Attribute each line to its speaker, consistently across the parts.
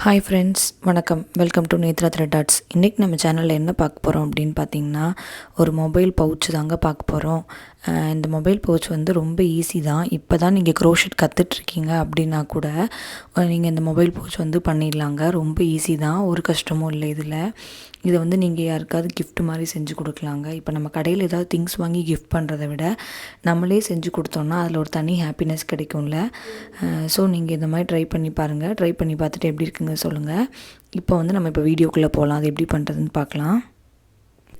Speaker 1: Hi friends, வணக்கம். Welcome to nethrathreadarts. இன்றைக்கி நம்ம சேனலில் என்ன பார்க்க போகிறோம் அப்படின்னு பார்த்தீங்கன்னா, ஒரு மொபைல் பவுச் தாங்க பார்க்க போகிறோம். இந்த மொபைல் பவுச் வந்து ரொம்ப ஈஸி தான். இப்போ தான் நீங்கள் க்ரோஷெட் கற்றுட்ருக்கீங்க அப்படின்னா கூட நீங்கள் இந்த மொபைல் பவுச் வந்து பண்ணிடலாங்க. ரொம்ப ஈஸி தான், ஒரு கஷ்டமும் இல்லை இதில். இதை வந்து நீங்கள் யாருக்காவது கிஃப்ட் மாதிரி செஞ்சு கொடுக்கலாங்க. இப்போ நம்ம கடையில் ஏதாவது திங்ஸ் வாங்கி கிஃப்ட் பண்ணுறதை விட நம்மளே செஞ்சு கொடுத்தோன்னா அதில் ஒரு தனி ஹாப்பினஸ் கிடைக்கும்ல. ஸோ நீங்கள் இந்த மாதிரி ட்ரை பண்ணி பாருங்கள். ட்ரை பண்ணி பார்த்துட்டு எப்படி இருக்குங்க சொல்லுங்கள். இப்போ வந்து நம்ம இப்போ வீடியோக்குள்ளே போகலாம். அது எப்படி பண்ணுறதுன்னு பார்க்கலாம்.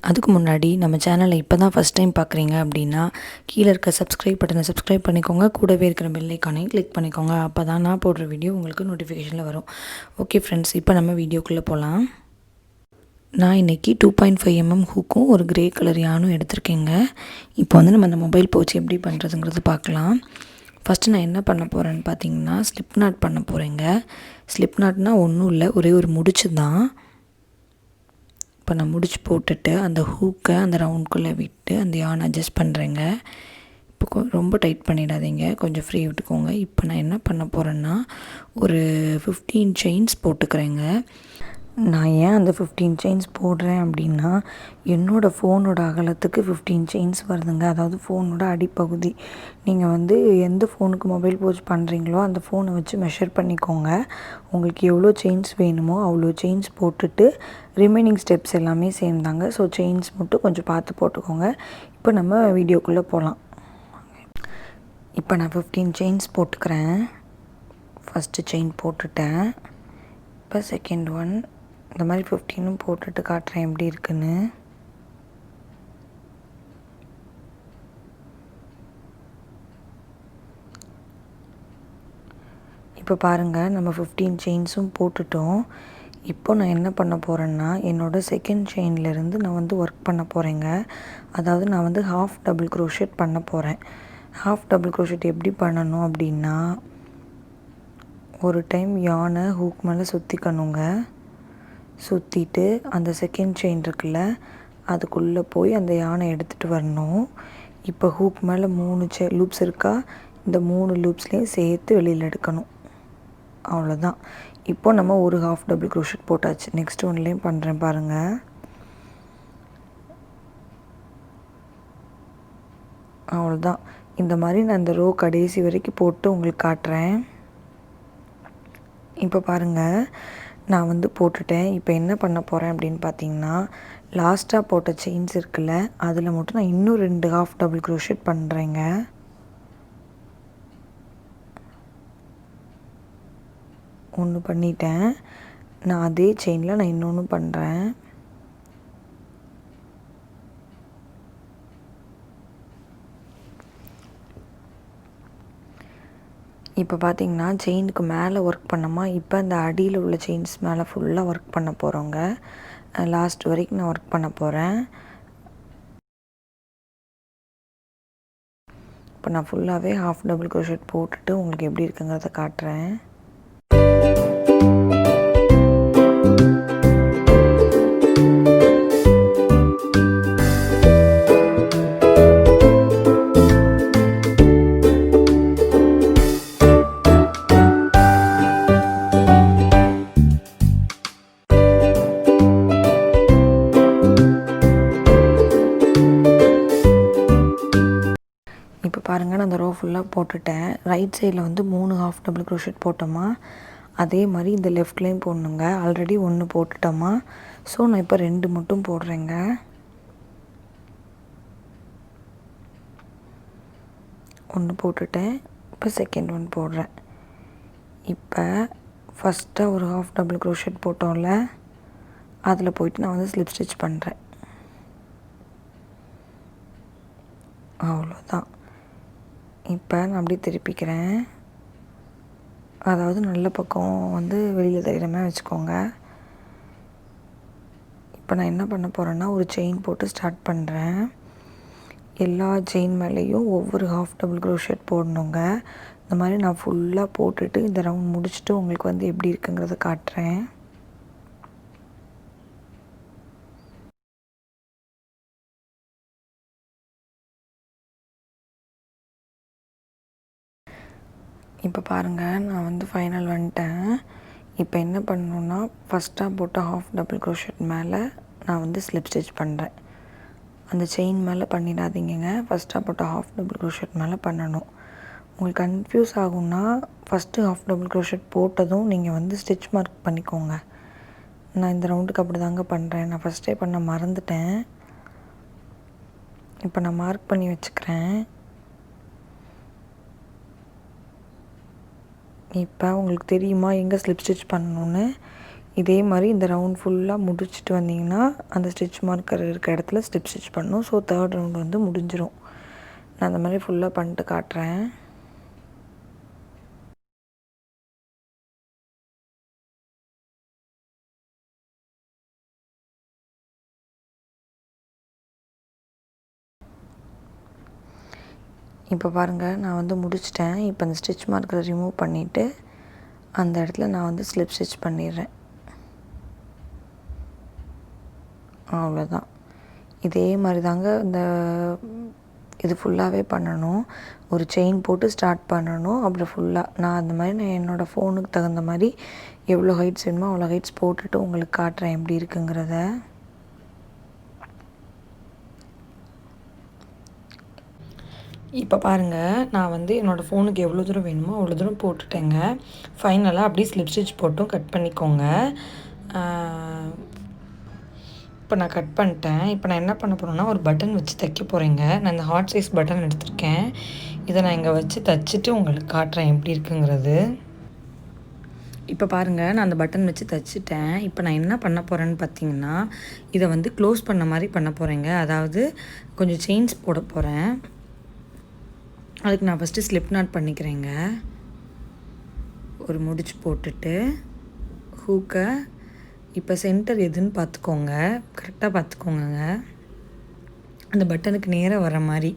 Speaker 1: அதுக்கு முன்னாடி நம்ம சேனலை இப்போ தான் ஃபஸ்ட் டைம் பார்க்குறீங்க அப்படின்னா கீழே இருக்க சப்ஸ்கிரைப் பட்டனை சப்ஸ்கிரைப் பண்ணிக்கோங்க. கூடவே இருக்கிற பெல் ஐக்கானையும் கிளிக் பண்ணிக்கோங்க. அப்போ தான் நான் போடுற வீடியோ உங்களுக்கு நோட்டிஃபிகேஷனில் வரும். ஓகே ஃப்ரெண்ட்ஸ், இப்போ நம்ம வீடியோக்குள்ளே போகலாம். நான் இன்றைக்கி 2.5 mm ஹூக்கும் ஒரு கிரே கலர் யானும் எடுத்திருக்கேங்க. இப்போ வந்து நம்ம அந்த மொபைல் பவுச் எப்படி பண்ணுறதுங்கிறது பார்க்கலாம். ஃபஸ்ட்டு நான் என்ன பண்ண போகிறேன்னு பார்த்தீங்கன்னா, ஸ்லிப் நாட் பண்ண போகிறேங்க. ஸ்லிப் நாட்னால் ஒன்றும் இல்லை, ஒரே ஒரு முடிச்சு தான். இப்போ நான் முடிச்சு போட்டுட்டு அந்த ஹூக்கை அந்த ரவுண்டுக்குள்ளே விட்டு அந்த யான் அட்ஜஸ்ட் பண்ணுறேங்க. இப்போ ரொம்ப டைட் பண்ணிடாதீங்க, கொஞ்சம் ஃப்ரீ விட்டுக்கோங்க. இப்போ நான் என்ன பண்ண போகிறேன்னா, ஒரு 15 செயின்ஸ் போட்டுக்கிறேங்க. நான் ஏன் அந்த 15 செயின்ஸ் போடுறேன் அப்படின்னா, என்னோடய ஃபோனோட அகலத்துக்கு 15 செயின்ஸ் வருதுங்க. அதாவது ஃபோனோட அடிப்பகுதி. நீங்கள் வந்து எந்த ஃபோனுக்கு மொபைல் பவுச் பண்ணுறீங்களோ அந்த ஃபோனை வச்சு மெஷர் பண்ணிக்கோங்க. உங்களுக்கு எவ்வளோ செயின்ஸ் வேணுமோ அவ்வளோ செயின்ஸ் போட்டுட்டு ரிமைனிங் ஸ்டெப்ஸ் எல்லாமே சேர்ந்தாங்க. ஸோ செயின்ஸ் மட்டும் கொஞ்சம் பார்த்து போட்டுக்கோங்க. இப்போ நம்ம வீடியோக்குள்ளே போகலாம். இப்போ நான் 15 செயின்ஸ் போட்டுக்கிறேன். ஃபஸ்ட்டு செயின் போட்டுட்டேன். இப்போ செகண்ட் ஒன் இந்த மாதிரி 15ம் போட்டுட்டு காட்டுறேன் எப்படி இருக்குன்னு. இப்போ பாருங்கள், நம்ம 15 செயின்ஸும் போட்டுட்டோம். இப்போ நான் என்ன பண்ண போகிறேன்னா, என்னோடய செகண்ட் செயின்லேருந்து நான் வந்து ஒர்க் பண்ண போகிறேங்க. அதாவது நான் வந்து ஹாஃப் டபுள் க்ரோஷெட் பண்ண போகிறேன். ஹாஃப் டபுள் க்ரோஷெட் எப்படி பண்ணணும் அப்படின்னா, ஒரு டைம் யானை ஹூக் மேலே சுற்றிக்கணுங்க. சுற்றிட்டு அந்த செகண்ட் செயின் இருக்குல்ல, அதுக்குள்ளே போய் அந்த யானை எடுத்துகிட்டு வரணும். இப்போ ஹூக் மேலே 3 லூப்ஸ் இருக்கா, இந்த 3 லூப்ஸ்லேயும் சேர்த்து வெளியில் எடுக்கணும். அவ்வளோதான். இப்போ நம்ம ஒரு ஹாஃப் டபுள் க்ரோஷெட் போட்டாச்சு. நெக்ஸ்ட் ஒன்லேயும் பண்ணுறேன் பாருங்கள். அவ்வளோதான். இந்த மாதிரி நான் இந்த ரோ கடைசி வரைக்கும் போட்டு உங்களுக்கு காட்டுறேன். இப்போ பாருங்கள், நான் வந்து போட்டுட்டேன். இப்போ என்ன பண்ண போகிறேன் அப்படின்னு பார்த்தீங்கன்னா, லாஸ்ட்டாக போட்ட செயின்ஸ் இருக்குல்ல, அதில் மட்டும் நான் இன்னும் 2 ஹாஃப் டபுள் க்ரோஷெட் பண்ணுறேங்க. ஒன்று பண்ணிட்டேன். நான் அதே செயினில் நான் இன்னொன்று பண்ணுறேன். இப்போ பார்த்தீங்கன்னா செயினுக்கு மேலே ஒர்க் பண்ணோமா, இப்போ அந்த அடியில் உள்ள செயின்ஸ் மேலே ஃபுல்லாக ஒர்க் பண்ண போகிறோங்க. லாஸ்ட் வரைக்கும் நான் ஒர்க் பண்ண போகிறேன். இப்போ நான் ஃபுல்லாகவே ஹாஃப் டபுள் க்ரோஷெட் போட்டுட்டு உங்களுக்கு எப்படி இருக்குங்கிறத காட்டுறேன். இப்போ பாருங்கள், நான் அந்த ரோ ஃபுல்லாக போட்டுட்டேன். ரைட் சைடில் வந்து 3 ஹாஃப் டபுள் க்ரோஷெட் போட்டோமா, அதே மாதிரி இந்த லெஃப்ட்லேயும் போடணுங்க. ஆல்ரெடி 1 போட்டுட்டோமா, ஸோ நான் இப்போ 2 மட்டும் போடுறேங்க. ஒன்று போட்டுட்டேன். இப்போ செகண்ட் ஒன் போடுறேன். இப்போ ஃபஸ்ட்டாக ஒரு ஹாஃப் டபுள் க்ரோஷெட் போட்டோம்ல, அதில் போயிட்டு நான் வந்து ஸ்லிப் ஸ்டிச் பண்ணுறேன். அவ்வளோதான். இப்போ நான் அப்படியே திருப்பிக்கிறேன். அதாவது நல்ல பக்கம் வந்து வெளியில் தெரிகிற மாதிரி வச்சுக்கோங்க. இப்போ நான் என்ன பண்ண போகிறேன்னா, ஒரு செயின் போட்டு ஸ்டார்ட் பண்ணுறேன். எல்லா செயின் மேலேயும் ஒவ்வொரு ஹாஃப் டபுள் க்ரோஷெட் போடணுங்க. இந்த மாதிரி நான் ஃபுல்லாக போட்டுட்டு இந்த ரவுண்ட் முடிச்சுட்டு உங்களுக்கு வந்து எப்படி இருக்குங்கிறத காட்டுறேன். இப்போ பாருங்கள், நான் வந்து ஃபைனல் வந்துட்டேன். இப்போ என்ன பண்ணணுன்னா, ஃபஸ்ட்டாக போட்ட ஹாஃப் டபுள் க்ரோஷெட் மேலே நான் வந்து ஸ்லிப் ஸ்டிச் பண்ணுறேன். அந்த செயின் மேலே பண்ணிடாதீங்க, ஃபஸ்ட்டாக போட்ட ஹாஃப் டபுள் க்ரோஷெட் மேலே பண்ணணும். உங்களுக்கு கன்ஃப்யூஸ் ஆகும்னா ஃபஸ்ட்டு ஹாஃப் டபுள் க்ரோஷெட் போட்டதும் நீங்கள் வந்து ஸ்டிச் மார்க் பண்ணிக்கோங்க. நான் இந்த ரவுண்டுக்கு அப்படி தாங்க பண்ணுறேன். நான் ஃபஸ்ட்டே பண்ண மறந்துட்டேன். இப்போ நான் மார்க் பண்ணி வச்சுக்கிறேன். இப்போ உங்களுக்கு தெரியுமா எங்கே ஸ்லிப் ஸ்டிச் பண்ணணுன்னு? இதே மாதிரி இந்த ரவுண்ட் ஃபுல்லாக முடிச்சுட்டு வந்தீங்கன்னா அந்த ஸ்டிச் மார்க்கர் இருக்க இடத்துல ஸ்லிப் ஸ்டிச் பண்ணணும். ஸோ 3rd ரவுண்ட் வந்து முடிஞ்சிடும். நான் அந்த மாதிரி ஃபுல்லாக பண்ணிட்டு காட்டுறேன். இப்போ பாருங்கள், நான் வந்து முடிச்சிட்டேன். இப்போ அந்த ஸ்டிச் மார்க்கரை ரிமூவ் பண்ணிவிட்டு அந்த இடத்துல நான் வந்து ஸ்லிப் ஸ்டிச் பண்ணிடுறேன். அவ்வளோதான். இதே மாதிரி தாங்க இந்த இது ஃபுல்லாகவே பண்ணணும். ஒரு செயின் போட்டு ஸ்டார்ட் பண்ணணும். அப்புறம் ஃபுல்லாக நான் அந்த மாதிரி நான் என்னோடய ஃபோனுக்கு தகுந்த மாதிரி எவ்வளோ ஹைட்ஸ் வேணுமோ அவ்வளோ ஹைட்ஸ் போட்டுட்டு உங்களுக்கு காட்டுறேன் எப்படி இருக்குங்கிறத. இப்போ பாருங்கள், நான் வந்து என்னோடய ஃபோனுக்கு எவ்வளோ தூரம் வேணுமோ அவ்வளோ தூரம் போட்டுட்டேங்க. ஃபைனலாக அப்படியே ஸ்லிப் ஸ்டிச் போட்டும் கட் பண்ணிக்கோங்க. இப்போ நான் கட் பண்ணிட்டேன். இப்போ நான் என்ன பண்ண போகிறேன்னா, ஒரு பட்டன் வச்சு தைக்க போகிறேங்க. நான் இந்த ஹார்ட் சைஸ் பட்டன் எடுத்திருக்கேன். இதை நான் இங்கே வச்சு தைச்சிட்டு உங்களுக்கு காட்டுறேன் எப்படி இருக்குங்கிறது. இப்போ பாருங்கள், நான் அந்த பட்டன் வச்சு தைச்சிட்டேன். இப்போ நான் என்ன பண்ண போகிறேன்னு பார்த்தீங்கன்னா, இதை வந்து க்ளோஸ் பண்ண மாதிரி பண்ண போகிறேங்க. அதாவது கொஞ்சம் செயின்ஸ் போட போகிறேன். அதுக்கு நான் ஃபஸ்ட்டு ஸ்லிப் நாட் பண்ணிக்கிறேங்க. ஒரு முடிச்சு போட்டுட்டு ஹூக்கை இப்போ சென்டர் எதுன்னு பார்த்துக்கோங்க, கரெக்டாக பார்த்துக்கோங்க. அந்த பட்டனுக்கு நேராக வர மாதிரி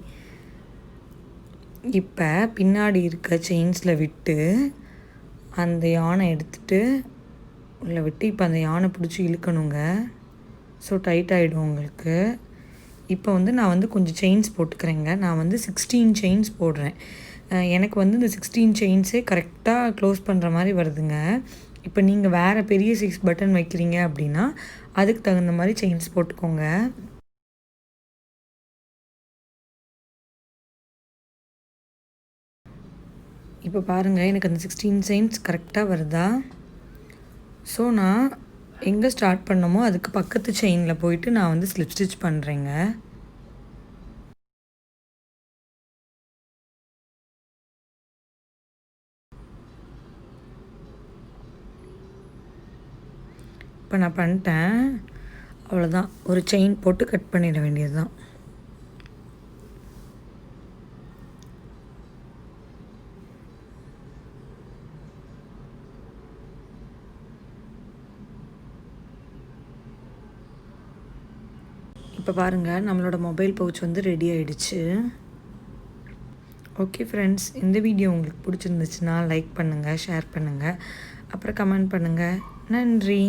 Speaker 1: இப்போ பின்னாடி இருக்க செயின்ஸில் விட்டு அந்த யானை எடுத்துகிட்டு உள்ளே விட்டு இப்போ அந்த யானை பிடிச்சி இழுக்கணுங்க. ஸோ டைட் ஆகிடும் உங்களுக்கு. இப்போ வந்து நான் வந்து கொஞ்சம் செயின்ஸ் போட்டுக்கிறேங்க. நான் வந்து 16 செயின்ஸ் போடுறேன். எனக்கு வந்து இந்த 16 செயின்ஸே கரெக்டாக க்ளோஸ் பண்ணுற மாதிரி வருதுங்க. இப்போ நீங்கள் வேறு பெரிய 6 பட்டன் வைக்கிறீங்க அப்படின்னா அதுக்கு தகுந்த மாதிரி செயின்ஸ் போட்டுக்கோங்க. இப்போ பாருங்கள், எனக்கு அந்த 16 செயின்ஸ் கரெக்டாக வருதா? ஸோ நான் எங்கே ஸ்டார்ட் பண்ணமோ அதுக்கு பக்கத்து செயினில் போயிட்டு நான் வந்து ஸ்லிப் ஸ்டிச் பண்ணுறேங்க. இப்போ நான் பண்ணிட்டேன். அவ்வளோதான், ஒரு செயின் போட்டு கட் பண்ணிட வேண்டியது தான். இப்போ பாருங்கள், நம்மளோட மொபைல் பவுச் வந்து ரெடி ஆகிடுச்சு. ஓகே ஃப்ரெண்ட்ஸ், இந்த வீடியோ உங்களுக்கு பிடிச்சிருந்துச்சுன்னா லைக் பண்ணுங்கள், ஷேர் பண்ணுங்கள், அப்புறம் கமெண்ட் பண்ணுங்கள். நன்றி.